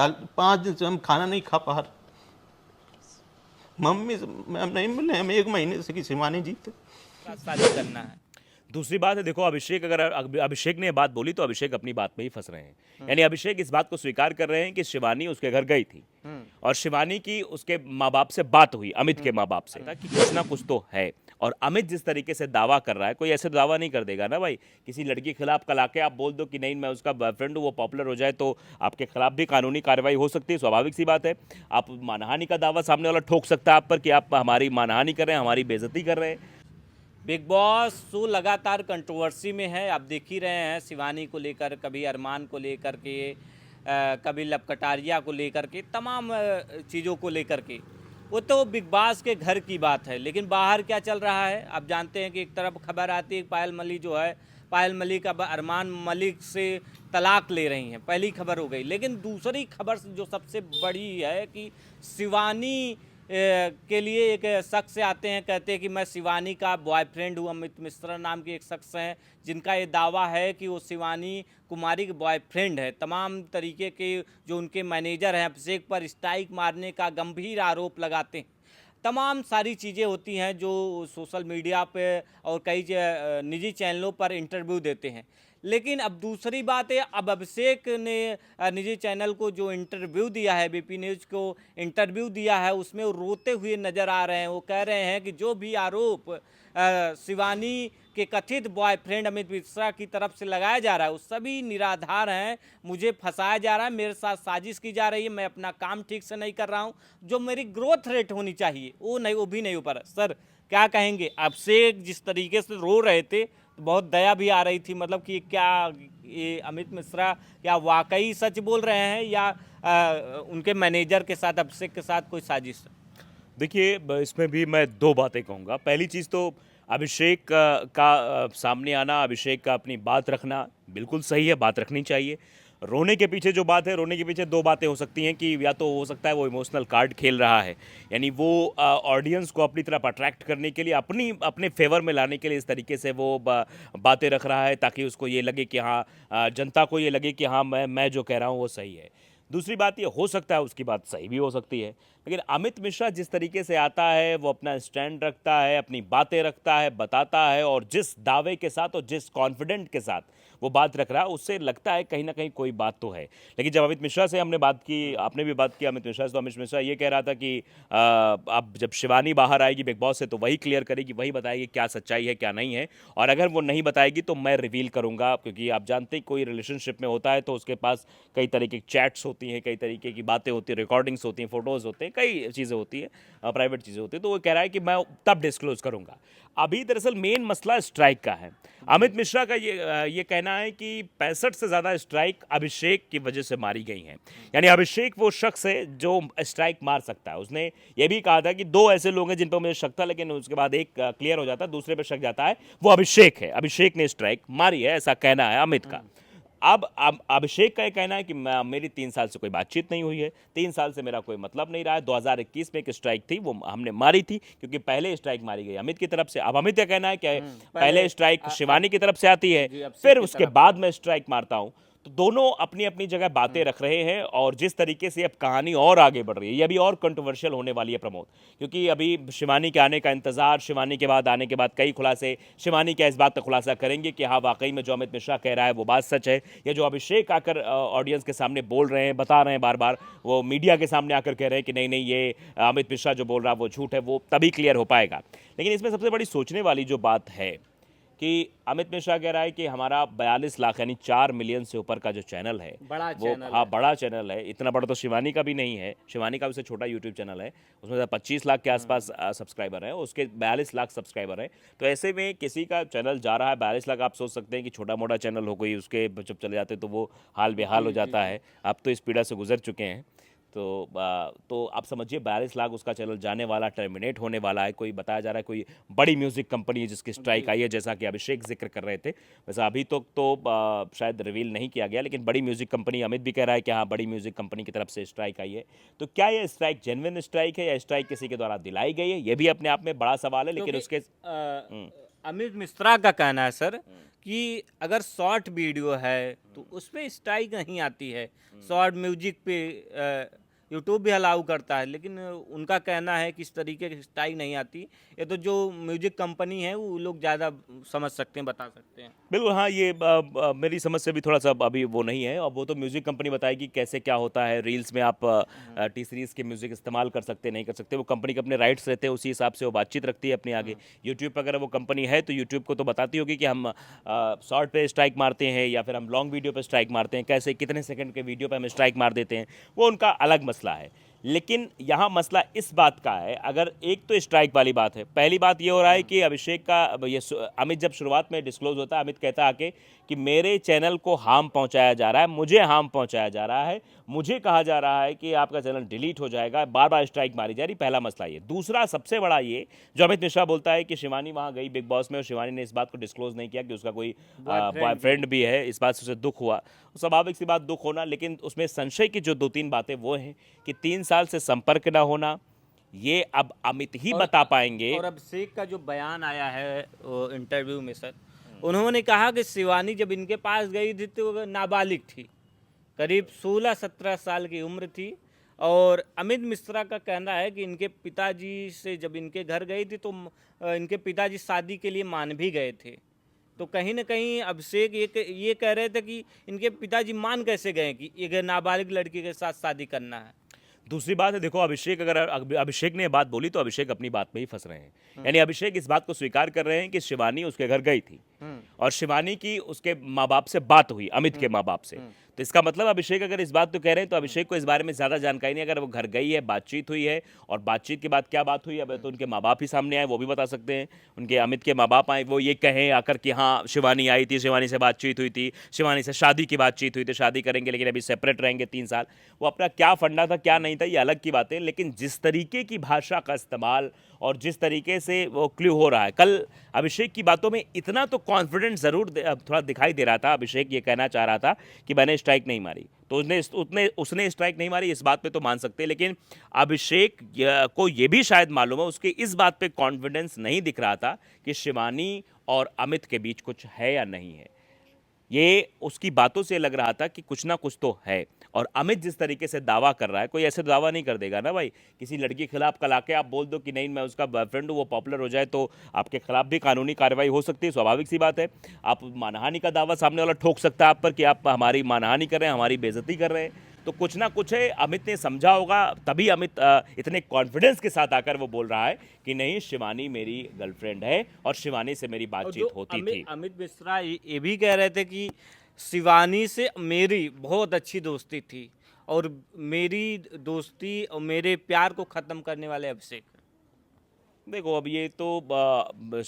5 दिन से हम खाना नहीं खा पा रहे। मम्मी से हम नहीं मिले, हम 1 महीने से किसी माँ नहीं जीते। शादी करना है। दूसरी बात है, देखो अभिषेक, अगर अभिषेक ने ये बात बोली तो अभिषेक अपनी बात में ही फंस रहे हैं। यानी अभिषेक इस बात को स्वीकार कर रहे हैं कि शिवानी उसके घर गई थी और शिवानी की उसके माँ बाप से बात हुई, अमित के माँ बाप से, ताकि कुछ ना कुछ तो है। और अमित जिस तरीके से दावा कर रहा है, कोई ऐसे दावा नहीं कर देगा ना भाई। किसी लड़की के खिलाफ कल आके आप बोल दो कि नहीं मैं उसका बॉयफ्रेंड हूँ, वो पॉपुलर हो जाए तो आपके खिलाफ भी कानूनी कार्रवाई हो सकती है, स्वाभाविक सी बात है। आप मानहानि का दावा सामने वाला ठोक सकता है आप पर कि आप हमारी मानहानि कर रहे हैं, हमारी बेइज्जती कर रहे हैं। बिग बॉस शो लगातार कंट्रोवर्सी में है। आप देख ही रहे हैं, शिवानी को लेकर, कभी अरमान को लेकर के, कभी लब कटारिया को लेकर के, तमाम चीज़ों को लेकर के। वो तो बिग बॉस के घर की बात है, लेकिन बाहर क्या चल रहा है आप जानते हैं कि एक तरफ खबर आती है पायल मलिक जो है, पायल मलिक अब अरमान मलिक से तलाक ले रही हैं, पहली खबर हो गई। लेकिन दूसरी खबर जो सबसे बड़ी है कि शिवानी के लिए एक शख्स आते हैं, कहते हैं कि मैं शिवानी का बॉयफ्रेंड हूँ। अमित मिश्रा नाम के एक शख्स हैं जिनका ये दावा है कि वो शिवानी कुमारी के बॉयफ्रेंड है। तमाम तरीके के जो उनके मैनेजर हैं अभिषेक पर स्ट्राइक मारने का गंभीर आरोप लगाते हैं। तमाम सारी चीज़ें होती हैं जो सोशल मीडिया पे और कई निजी चैनलों पर इंटरव्यू देते हैं। लेकिन अब दूसरी बात है, अब अभिषेक ने निजी चैनल को जो इंटरव्यू दिया है, बीपी न्यूज़ को इंटरव्यू दिया है, उसमें वो रोते हुए नज़र आ रहे हैं। वो कह रहे हैं कि जो भी आरोप शिवानी के कथित बॉयफ्रेंड अमित मिश्रा की तरफ से लगाया जा रहा है वो सभी निराधार हैं। मुझे फंसाया जा रहा है, मेरे साथ साजिश की जा रही है, मैं अपना काम ठीक से नहीं कर रहा हूँ, जो मेरी ग्रोथ रेट होनी चाहिए वो भी नहीं हो पा रहा। सर क्या कहेंगे? अभिषेक जिस तरीके से रो रहे थे तो बहुत दया भी आ रही थी, मतलब कि क्या ये अमित मिश्रा क्या वाकई सच बोल रहे हैं या उनके मैनेजर के साथ, अभिषेक के साथ कोई साजिश? देखिए, इसमें भी मैं दो बातें कहूँगा। पहली चीज़ तो अभिषेक का सामने आना, अभिषेक का अपनी बात रखना बिल्कुल सही है, बात रखनी चाहिए। रोने के पीछे जो बात है, रोने के पीछे दो बातें हो सकती हैं कि या तो हो सकता है वो इमोशनल कार्ड खेल रहा है, यानी वो ऑडियंस को अपनी तरफ अट्रैक्ट करने के लिए, अपने फेवर में लाने के लिए इस तरीके से वो बातें रख रहा है ताकि उसको ये लगे कि हाँ, जनता को ये लगे कि हाँ मैं जो कह रहा हूँ वो सही है। दूसरी बात ये हो सकता है उसकी बात सही भी हो सकती है, लेकिन अमित मिश्रा जिस तरीके से आता है, वो अपना स्टैंड रखता है, अपनी बातें रखता है, बताता है, और जिस दावे के साथ और जिस कॉन्फिडेंट के साथ वो बात रख रहा है, उससे लगता है कहीं ना कहीं कोई बात तो है। लेकिन जब अमित मिश्रा से हमने बात की, आपने भी बात की अमित मिश्रा से, तो अमित मिश्रा ये कह रहा था कि अब जब शिवानी बाहर आएगी बिग बॉस से तो वही क्लियर करेगी, वही बताएगी क्या सच्चाई है क्या नहीं है, और अगर वो नहीं बताएगी तो मैं रिवील करूंगा। क्योंकि आप जानते हैं कोई रिलेशनशिप में होता है तो उसके पास कई तरीके की चैट्स होती हैं, कई तरीके की बातें होती हैं, रिकॉर्डिंग्स होती हैं, फोटोज़ होते हैं, कई चीज़ें होती हैं, प्राइवेट चीज़ें होती हैं। तो वो कह रहा है कि मैं तब डिस्क्लोज करूंगा। अभी दरअसल मेन मसला स्ट्राइक का है। अमित मिश्रा का ये कहना है कि 65 से ज़्यादा स्ट्राइक अभिषेक की वजह से मारी गई हैं। यानी अभिषेक वो शख्स है जो स्ट्राइक मार सकता है। उसने ये भी कहा था कि दो ऐसे लोग हैं जिन पर मुझे शक था, लेकिन उसके बाद एक क्लियर हो जाता है, दूसरे पर शक जाता है, वो अभिषेक है। अभिषेक ने स्ट्राइक मारी है, ऐसा कहना है अमित का। अब अभिषेक का ये कहना है कि मेरी 3 साल से कोई बातचीत नहीं हुई है, 3 साल से मेरा कोई मतलब नहीं रहा है। 2021 में एक स्ट्राइक थी, वो हमने मारी थी, क्योंकि पहले स्ट्राइक मारी गई अमित की तरफ से। अब अमित का कहना है कि पहले स्ट्राइक शिवानी की तरफ से आती है, फिर उसके बाद मैं स्ट्राइक मारता हूं। तो दोनों अपनी अपनी जगह बातें रख रहे हैं, और जिस तरीके से अब कहानी और आगे बढ़ रही है, ये अभी और कंट्रोवर्शियल होने वाली है प्रमोद, क्योंकि अभी शिवानी के आने का इंतजार, शिवानी के बाद आने के बाद कई खुलासे, शिवानी क्या इस बात का खुलासा करेंगे कि हाँ वाकई में जो अमित मिश्रा कह रहा है वो बात सच है, या जो अभिषेक आकर ऑडियंस के सामने बोल रहे हैं, बता रहे हैं, बार बार वो मीडिया के सामने आकर कह रहे हैं कि नहीं नहीं ये अमित मिश्रा जो बोल रहा है वो झूठ है, वो तभी क्लियर हो पाएगा। लेकिन इसमें सबसे बड़ी सोचने वाली जो बात है कि अमित मिश्रा कह रहा है कि हमारा 42 लाख यानी 4 मिलियन से ऊपर का जो चैनल है, बड़ा वो चैनल हाँ है। बड़ा चैनल है। इतना बड़ा तो शिवानी का भी नहीं है, शिवानी का भी से छोटा यूट्यूब चैनल है, उसमें 25 लाख के आसपास सब्सक्राइबर हैं, उसके 42 लाख सब्सक्राइबर हैं। तो ऐसे में किसी का चैनल जा रहा है 42 लाख, आप सोच सकते हैं कि छोटा मोटा चैनल हो, कोई उसके जब चले जाते तो वो हाल बेहाल हो जाता है। अब तो इस पीड़ा से गुजर चुके हैं। तो आप समझिए 42 लाख उसका चैनल जाने वाला, टर्मिनेट होने वाला है। कोई बताया जा रहा है कोई बड़ी म्यूजिक कंपनी है जिसकी स्ट्राइक आई है, जैसा कि अभिषेक जिक्र कर रहे थे। वैसे अभी तो शायद रिवील नहीं किया गया, लेकिन बड़ी म्यूजिक कंपनी, अमित भी कह रहा है कि हाँ बड़ी म्यूजिक कंपनी की तरफ से स्ट्राइक आई है। तो क्या ये स्ट्राइक जेन्युइन स्ट्राइक है या स्ट्राइक किसी के द्वारा दिलाई गई है, ये भी अपने आप में बड़ा सवाल है। लेकिन उसके अमित मिश्रा का कहना है सर कि अगर शॉर्ट वीडियो है तो उसमें स्ट्राइक नहीं आती है। शॉर्ट म्यूजिक पे यूट्यूब भी अलाउ करता है, लेकिन उनका कहना है कि इस तरीके की स्ट्राइक नहीं आती। ये तो जो म्यूजिक कंपनी है वो लोग ज़्यादा समझ सकते हैं, बता सकते हैं। बिल्कुल हाँ, ये मेरी समझ से भी थोड़ा सा अभी वो नहीं है, और वो तो म्यूज़िक कंपनी बताएगी कैसे क्या होता है। रील्स में आप टी सीरीज़ के म्यूज़िक इस्तेमाल कर सकते नहीं कर सकते, वो कंपनी के अपने राइट्स रहते हैं, उसी हिसाब से वो बातचीत रखती है अपने आगे। यूट्यूब पर अगर वो कंपनी है तो यूट्यूब को तो बताती होगी कि हम शॉर्ट पे स्ट्राइक मारते हैं या फिर हम लॉन्ग वीडियो पे स्ट्राइक मारते हैं, कैसे कितने सेकंड के वीडियो पे हम स्ट्राइक मार देते हैं, वो उनका अलग मसला है। लेकिन यहाँ मसला इस बात का है, अगर एक तो स्ट्राइक वाली बात है, पहली बात ये हो रहा है कि अभिषेक का ये अमित जब शुरुआत में डिस्क्लोज होता है, अमित कहता है आके कि मेरे चैनल को हार्म पहुंचाया जा रहा है, मुझे हार्म पहुंचाया जा रहा है, मुझे कहा जा रहा है कि आपका चैनल डिलीट हो जाएगा, बार बार स्ट्राइक मारी जा रही। पहला मसला ये। दूसरा सबसे बड़ा ये जो अमित मिश्रा बोलता है कि शिवानी वहाँ गई बिग बॉस में और शिवानी ने इस बात को डिस्क्लोज नहीं किया कि उसका कोई बॉयफ्रेंड भी है, इस बात से उसे दुख हुआ। स्वाभाविक सी बात, दुख होना, लेकिन उसमें संशय की जो 2-3 बातें वो हैं कि 3 साल से संपर्क ना होना, ये अब अमित ही बता पाएंगे। और अभिषेक का जो बयान आया है इंटरव्यू में सर, उन्होंने कहा कि शिवानी जब इनके पास गई थी तो वो नाबालिग थी, करीब 16-17 साल की उम्र थी। और अमित मिश्रा का कहना है कि इनके पिताजी से जब इनके घर गई थी तो इनके पिताजी शादी के लिए मान भी गए थे। तो कहीं ना कहीं अभिषेक ये कह रहे थे कि इनके पिताजी मान कैसे गए कि एक नाबालिग लड़की के साथ शादी करना है। दूसरी बात है, देखो अभिषेक, अगर अभिषेक ने ये बात बोली तो अभिषेक अपनी बात में ही फंस रहे हैं। यानी अभिषेक इस बात को स्वीकार कर रहे हैं कि शिवानी उसके घर गई थी और शिवानी की उसके माँ बाप से बात हुई, अमित के माँ बाप से। तो इसका मतलब अभिषेक अगर इस बात तो कह रहे हैं तो अभिषेक को इस बारे में ज़्यादा जानकारी नहीं। अगर वो घर गई है, बातचीत हुई है, और बातचीत के बाद क्या बात हुई, अब तो उनके माँ बाप ही सामने आए, वो भी बता सकते हैं। उनके अमित के माँ बाप आए, वो ये कहें आकर कि हाँ शिवानी आई थी, शिवानी से बातचीत हुई थी, शिवानी से शादी की बातचीत हुई थी, शादी करेंगे लेकिन अभी सेपरेट रहेंगे 3 साल। वो अपना क्या फंडा था क्या नहीं था ये अलग की बात है, लेकिन जिस तरीके की भाषा का इस्तेमाल और जिस तरीके से वो क्ल्यू हो रहा है, कल अभिषेक की बातों में इतना तो कॉन्फिडेंस ज़रूर थोड़ा दिखाई दे रहा था। अभिषेक ये कहना चाह रहा था कि मैंने स्ट्राइक नहीं मारी, तो उसने स्ट्राइक नहीं मारी, इस बात पे तो मान सकते हैं। लेकिन अभिषेक को ये भी शायद मालूम है, उसके इस बात पे कॉन्फिडेंस नहीं दिख रहा था कि शिवानी और अमित के बीच कुछ है या नहीं है। ये उसकी बातों से लग रहा था कि कुछ ना कुछ तो है। और अमित जिस तरीके से दावा कर रहा है, कोई ऐसे दावा नहीं कर देगा ना भाई। किसी लड़की के खिलाफ कल आके आप बोल दो कि नहीं मैं उसका बॉयफ्रेंड हूँ, वो पॉपुलर हो जाए तो आपके खिलाफ भी कानूनी कार्रवाई हो सकती है, स्वाभाविक सी बात है। आप मानहानि का दावा सामने वाला ठोक सकता है आप पर कि आप हमारी मानहानि कर रहे हैं, हमारी बेइज्जती कर रहे हैं। तो कुछ ना कुछ है, अमित ने समझा होगा, तभी अमित इतने कॉन्फिडेंस के साथ आकर वो बोल रहा है कि नहीं शिवानी मेरी गर्लफ्रेंड है और शिवानी से मेरी बातचीत होती थी। अमित मिश्रा ये भी कह रहे थे कि शिवानी से मेरी बहुत अच्छी दोस्ती थी और मेरी दोस्ती और मेरे प्यार को ख़त्म करने वाले अभिषेक। देखो अब ये तो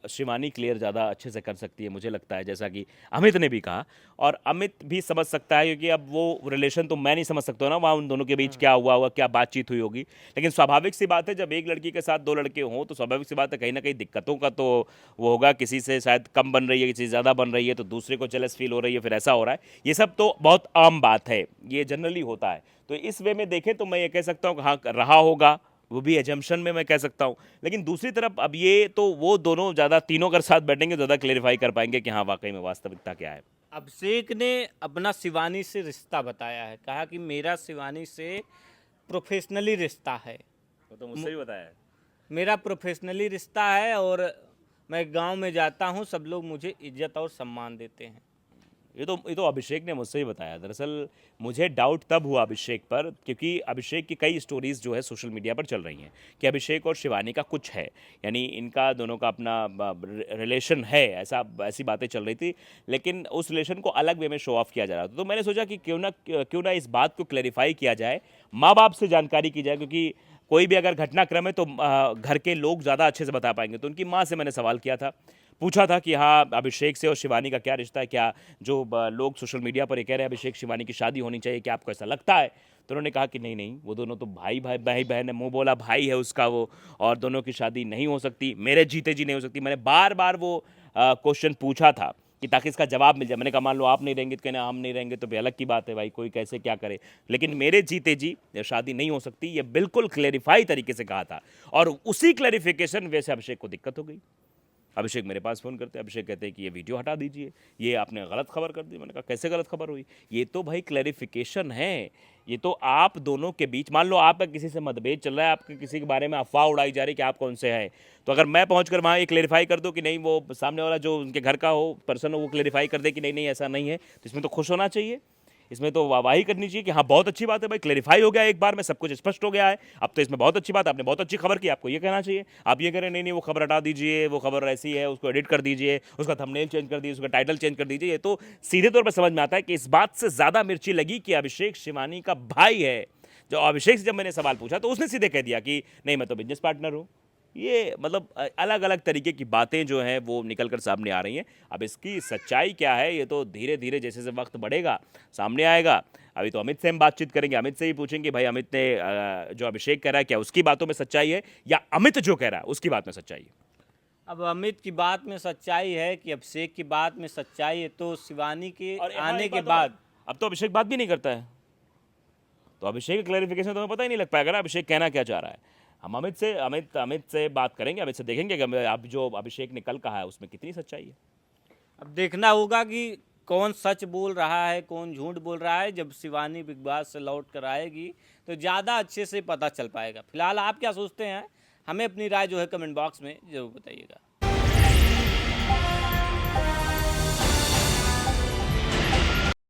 शिवानी क्लियर ज़्यादा अच्छे से कर सकती है मुझे लगता है, जैसा कि अमित ने भी कहा। और अमित भी समझ सकता है, क्योंकि अब वो रिलेशन तो मैं नहीं समझ सकता ना वहाँ उन दोनों के बीच क्या हुआ होगा, क्या बातचीत हुई होगी। लेकिन स्वाभाविक सी बात है, जब एक लड़की के साथ 2 लड़के हों तो स्वाभाविक सी बात है कहीं ना कहीं दिक्कतों का तो वो होगा। किसी से शायद कम बन रही है, किसी से ज़्यादा बन रही है तो दूसरे को जेलस फील हो रही है, फिर ऐसा हो रहा है। ये सब तो बहुत आम बात है, ये जनरली होता है। तो इस वे में देखें तो मैं ये कह सकता हूँ कि हाँ रहा होगा, वो भी एजम्पशन में मैं कह सकता हूँ। लेकिन दूसरी तरफ अब ये तो वो दोनों ज़्यादा तीनों अगर साथ बैठेंगे ज़्यादा क्लेरिफाई कर पाएंगे कि हाँ वाकई में वास्तविकता क्या है। अभिषेक ने अपना शिवानी से रिश्ता बताया है, कहा कि मेरा शिवानी से प्रोफेशनली रिश्ता है। वो तो मुझसे भी बताया है। मेरा प्रोफेशनली रिश्ता है और मैं गांव में जाता हूं, सब लोग मुझे इज्जत और सम्मान देते हैं। ये तो अभिषेक ने मुझसे ही बताया। दरअसल मुझे डाउट तब हुआ अभिषेक पर, क्योंकि अभिषेक की कई स्टोरीज़ जो है सोशल मीडिया पर चल रही हैं कि अभिषेक और शिवानी का कुछ है, यानी इनका दोनों का अपना रिलेशन है, ऐसी बातें चल रही थी। लेकिन उस रिलेशन को अलग वे में शो ऑफ किया जा रहा था। तो मैंने सोचा कि क्यों ना इस बात को क्लैरिफाई किया जाए, माँ बाप से जानकारी की जाए, क्योंकि कोई भी अगर घटनाक्रम है तो घर के लोग ज़्यादा अच्छे से बता पाएंगे। तो उनकी माँ से मैंने सवाल किया था, पूछा था कि हाँ अभिषेक से और शिवानी का क्या रिश्ता है, क्या जो लोग सोशल मीडिया पर ये कह रहे हैं अभिषेक शिवानी की शादी होनी चाहिए, क्या आपको ऐसा लगता है? तो उन्होंने कहा कि नहीं वो दोनों तो भाई बहन है। मुंह बोला भाई है उसका वो, और दोनों की शादी नहीं हो सकती, मेरे जीते जी नहीं हो सकती। मैंने बार बार वो क्वेश्चन पूछा था कि ताकि इसका जवाब मिल जाए। मैंने कहा मान लो आप नहीं रहेंगे तो कहना हम नहीं रहेंगे तो भी अलग की बात है भाई, कोई कैसे क्या करे, लेकिन मेरे जीते जी शादी नहीं हो सकती, ये बिल्कुल क्लैरिफाई तरीके से कहा था। और उसी क्लैरिफिकेशन वैसे अभिषेक को दिक्कत हो गई। अभिषेक मेरे पास फ़ोन करते हैं, अभिषेक कहते हैं कि ये वीडियो हटा दीजिए, ये आपने गलत खबर कर दी। मैंने कहा कैसे गलत खबर हुई? ये तो भाई क्लैरिफिकेशन है, ये तो आप दोनों के बीच, मान लो आपका किसी से मतभेद चल रहा है, आपके किसी के बारे में अफवाह उड़ाई जा रही है कि आप कौन से हैं, तो अगर मैं पहुंचकर वहाँ ये क्लैरिफाई कर दूं कि नहीं, वो सामने वाला जो उनके घर का हो पर्सन हो वो क्लैरिफाई कर दे कि नहीं नहीं ऐसा नहीं है, तो इसमें तो खुश होना चाहिए, इसमें तो वाहवाही करनी चाहिए कि हाँ बहुत अच्छी बात है भाई, क्लैरिफाई हो गया एक बार में, सब कुछ स्पष्ट हो गया है, अब तो इसमें बहुत अच्छी बात है, आपने बहुत अच्छी खबर की, आपको ये कहना चाहिए। आप ये करें नहीं नहीं वो खबर हटा दीजिए, वो खबर ऐसी है, उसको एडिट कर दीजिए, उसका थंबनेल चेंज कर दीजिए, उसका टाइटल चेंज कर दीजिए, ये तो सीधे तौर पर समझ में आता है कि इस बात से ज़्यादा मिर्ची लगी कि अभिषेक शिवानी का भाई है। जो अभिषेक से जब मैंने सवाल पूछा तो उसने सीधे कह दिया कि नहीं मैं तो बिजनेस पार्टनर हूँ। ये मतलब अलग अलग तरीके की बातें जो हैं वो निकल कर सामने आ रही हैं। अब इसकी सच्चाई क्या है ये तो धीरे धीरे जैसे जैसे वक्त बढ़ेगा सामने आएगा। अभी तो अमित से हम बातचीत करेंगे, अमित से ही पूछेंगे भाई अमित ने जो अभिषेक कह रहा है क्या उसकी बातों में सच्चाई है या अमित जो कह रहा है उसकी बात में सच्चाई है। अब अमित की बात में सच्चाई है कि अभिषेक की बात में सच्चाई है, तो शिवानी के और यहाँ आने एक के बात और, बाद अब तो अभिषेक बात भी नहीं करता है, तो अभिषेक क्लैरिफिकेशन तो हमें पता ही नहीं लग पाएगा ना अभिषेक कहना क्या चाह रहा है। हम अमित से बात करेंगे, अमित से देखेंगे कि अब जो अभिषेक ने कल कहा है उसमें कितनी सच्चाई है। अब देखना होगा कि कौन सच बोल रहा है कौन झूठ बोल रहा है। जब शिवानी बिग बॉस से लौट कर आएगी तो ज़्यादा अच्छे से पता चल पाएगा। फिलहाल आप क्या सोचते हैं, हमें अपनी राय जो है कमेंट बॉक्स में ज़रूर बताइएगा।